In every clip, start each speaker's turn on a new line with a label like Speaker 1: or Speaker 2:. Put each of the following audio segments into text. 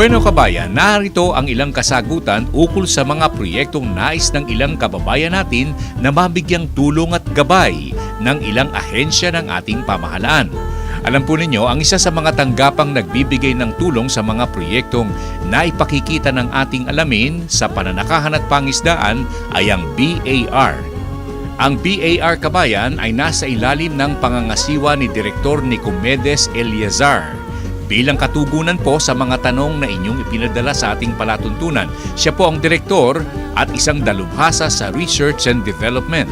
Speaker 1: Bueno kabayan, narito ang ilang kasagutan ukol sa mga proyektong nais ng ilang kababayan natin na mabigyang tulong at gabay ng ilang ahensya ng ating pamahalaan. Alam po ninyo, ang isa sa mga tanggapang nagbibigay ng tulong sa mga proyektong naipakikita ng ating alamin sa pananakahan at pangisdaan ay ang BAR. Ang BAR kabayan ay nasa ilalim ng pangangasiwa ni Direktor Nicomedes Eliazar. Bilang katugunan po sa mga tanong na inyong ipinadala sa ating palatuntunan, siya po ang direktor at isang dalubhasa sa Research and Development.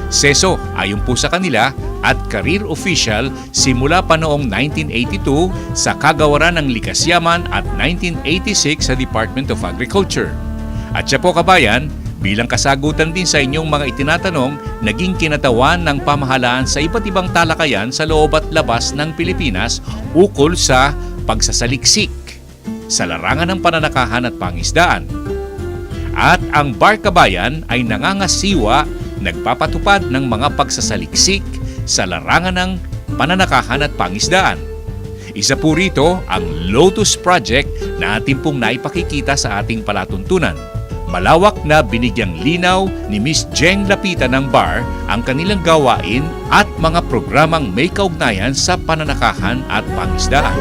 Speaker 1: SESO ayon po sa kanila at career official simula pa noong 1982 sa Kagawaran ng Likas Yaman at 1986 sa Department of Agriculture. At siya po kabayan, bilang kasagutan din sa inyong mga itinatanong, naging kinatawan ng pamahalaan sa iba't ibang talakayan sa loob at labas ng Pilipinas ukol sa pagsasaliksik sa larangan ng pananakahan at pangisdaan. At ang BAR kabayan ay nangangasiwa, nagpapatupad ng mga pagsasaliksik sa larangan ng pananakahan at pangisdaan. Isa po rito ang Lotus Project na ating pong naipakikita sa ating palatuntunan. Malawak na binigyang linaw ni Ms. Jeng Lapita ng BAR ang kanilang gawain at mga programang may kaugnayan sa pananakahan at pangisdaan.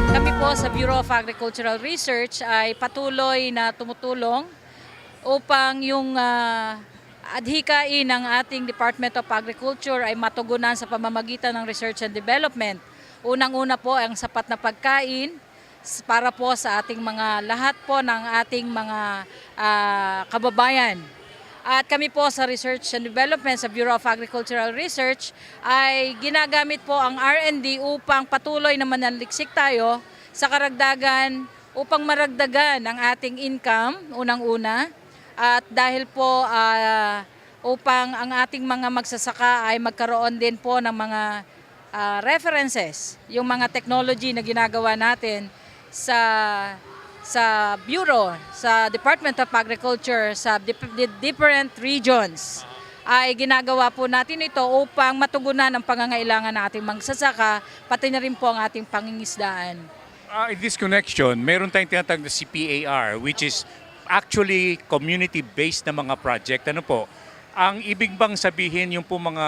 Speaker 2: Kami po sa Bureau of Agricultural Research ay patuloy na tumutulong upang yung adhikain ng ating Department of Agriculture ay matugunan sa pamamagitan ng Research and Development. Unang-una po ang sapat na pagkain para po sa ating mga lahat po ng ating mga kababayan. At kami po sa Research and Development sa Bureau of Agricultural Research ay ginagamit po ang R&D upang patuloy na manaliksik tayo sa karagdagan upang maragdagan ang ating income unang-una. At dahil po upang ang ating mga magsasaka ay magkaroon din po ng mga references, yung mga technology na ginagawa natin sa Bureau, sa Department of Agriculture, sa different regions, ay ginagawa po natin ito upang matugunan ang pangangailangan ng ating magsasaka, pati na rin po ang ating pangingisdaan.
Speaker 1: In this connection, meron tayong tinatawag na CPAR, which is actually community-based na mga project. Ano po? Ang ibig bang sabihin yung po mga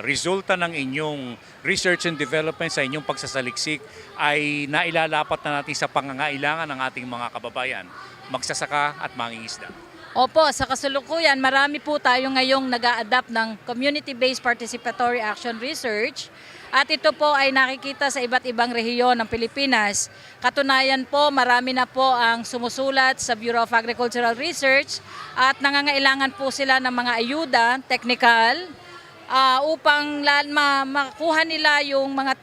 Speaker 1: resulta ng inyong research and development sa inyong pagsasaliksik ay nailalapat na natin sa pangangailangan ng ating mga kababayan, magsasaka at mangingisda?
Speaker 2: Opo, sa kasalukuyan, marami po tayo ngayong nag-a-adapt ng Community-Based Participatory Action Research. At ito po ay nakikita sa iba't ibang rehiyon ng Pilipinas. Katunayan po, marami na po ang sumusulat sa Bureau of Agricultural Research at nangangailangan po sila ng mga ayuda, technical, upang makuha nila yung mga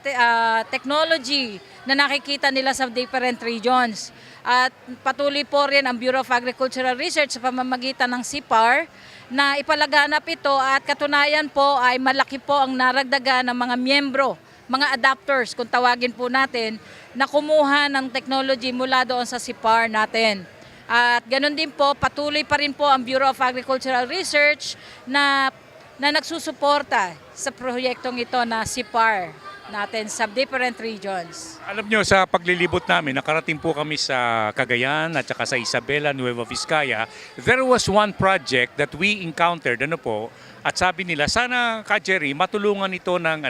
Speaker 2: technology na nakikita nila sa different regions. At patuloy po rin ang Bureau of Agricultural Research sa pamamagitan ng CPAR na ipalaganap ito at katunayan po ay malaki po ang naragdagan ng mga miyembro, mga adapters kung tawagin po natin, na kumuha ng technology mula doon sa CPAR natin. At ganun din po, patuloy pa rin po ang Bureau of Agricultural Research na nagsusuporta sa proyektong ito na CPAR natin sa different regions.
Speaker 1: Alam nyo, sa paglilibot namin, nakarating po kami sa Cagayan at saka sa Isabela, Nueva Vizcaya. There was one project that we encountered, at sabi nila, sana ka Jerry, matulungan ito ng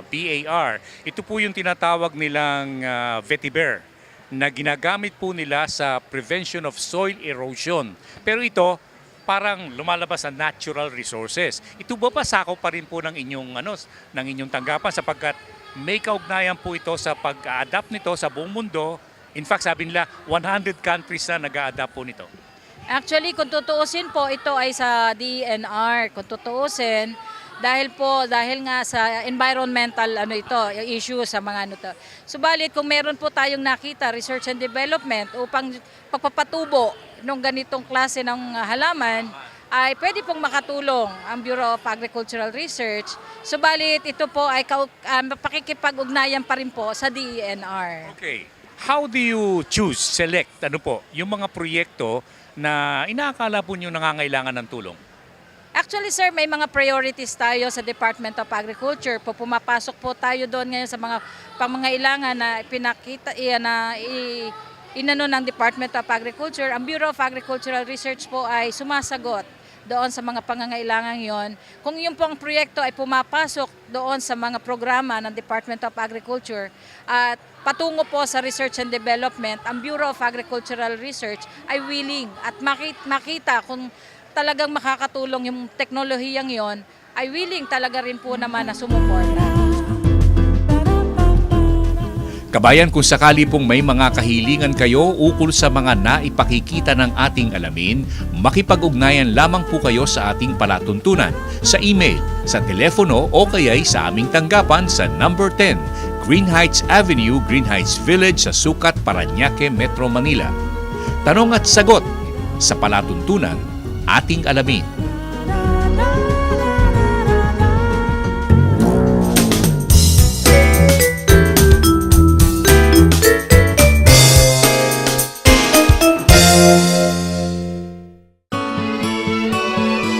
Speaker 1: BAR. Ito po yung tinatawag nilang vetiver na ginagamit po nila sa prevention of soil erosion. Pero ito, parang lumalabas sa natural resources. Ito ba sakop pa rin po ng inyong tanggapan sapagkat may kaugnayan po ito sa pag-adapt nito sa buong mundo. In fact, sabi nila 100 countries na nag-a-adapt po nito.
Speaker 2: Actually, kung tutuusin po, ito ay sa DENR. Kung tutuusin, dahil nga sa environmental issue sa mga to. Subalit kung meron po tayong nakita research and development upang pagpapatubo ng ganitong klase ng halaman, ay pwede pong makatulong ang Bureau of Agricultural Research. Subalit ito po ay pakikipag-ugnayan pa rin po sa DENR.
Speaker 1: Okay. How do you select yung mga proyekto na inaakala po niyo nangangailangan ng tulong?
Speaker 2: Actually sir, may mga priorities tayo sa Department of Agriculture. Pumapasok po tayo doon ngayon sa mga pangangailangan na pinakita inano ng Department of Agriculture. Ang Bureau of Agricultural Research po ay sumasagot doon sa mga pangangailangan yon. Kung yung pong proyekto ay pumapasok doon sa mga programa ng Department of Agriculture at patungo po sa research and development, ang Bureau of Agricultural Research ay willing at makita kung talagang makakatulong yung teknolohiyang yon, ay willing talaga rin po naman na sumuporta.
Speaker 1: Kabayan, kung sakali pong may mga kahilingan kayo ukol sa mga naipakikita ng ating alamin, makipag-ugnayan lamang po kayo sa ating palatuntunan, sa email, sa telepono o kaya'y sa aming tanggapan sa number 10, Green Heights Avenue, Green Heights Village sa Sucat, Parañaque, Metro Manila. Tanong at sagot sa palatuntunan, ating alamin.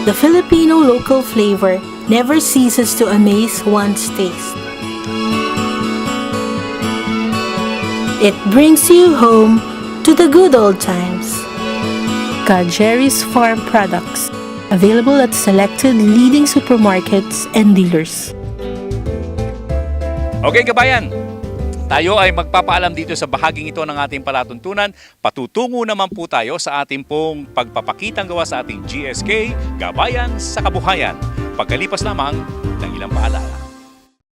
Speaker 3: The Filipino local flavor never ceases to amaze one's taste. It brings you home to the good old times. Jerry's Farm Products, available at selected leading supermarkets and dealers.
Speaker 1: Okay kabayan, tayo ay magpapaalam dito sa bahaging ito ng ating palatuntunan. Patutungo naman po tayo sa ating pong pagpapakitang gawa sa ating GSK, Gabayan sa Kabuhayan. Pagkalipas lamang ng ilang paalala.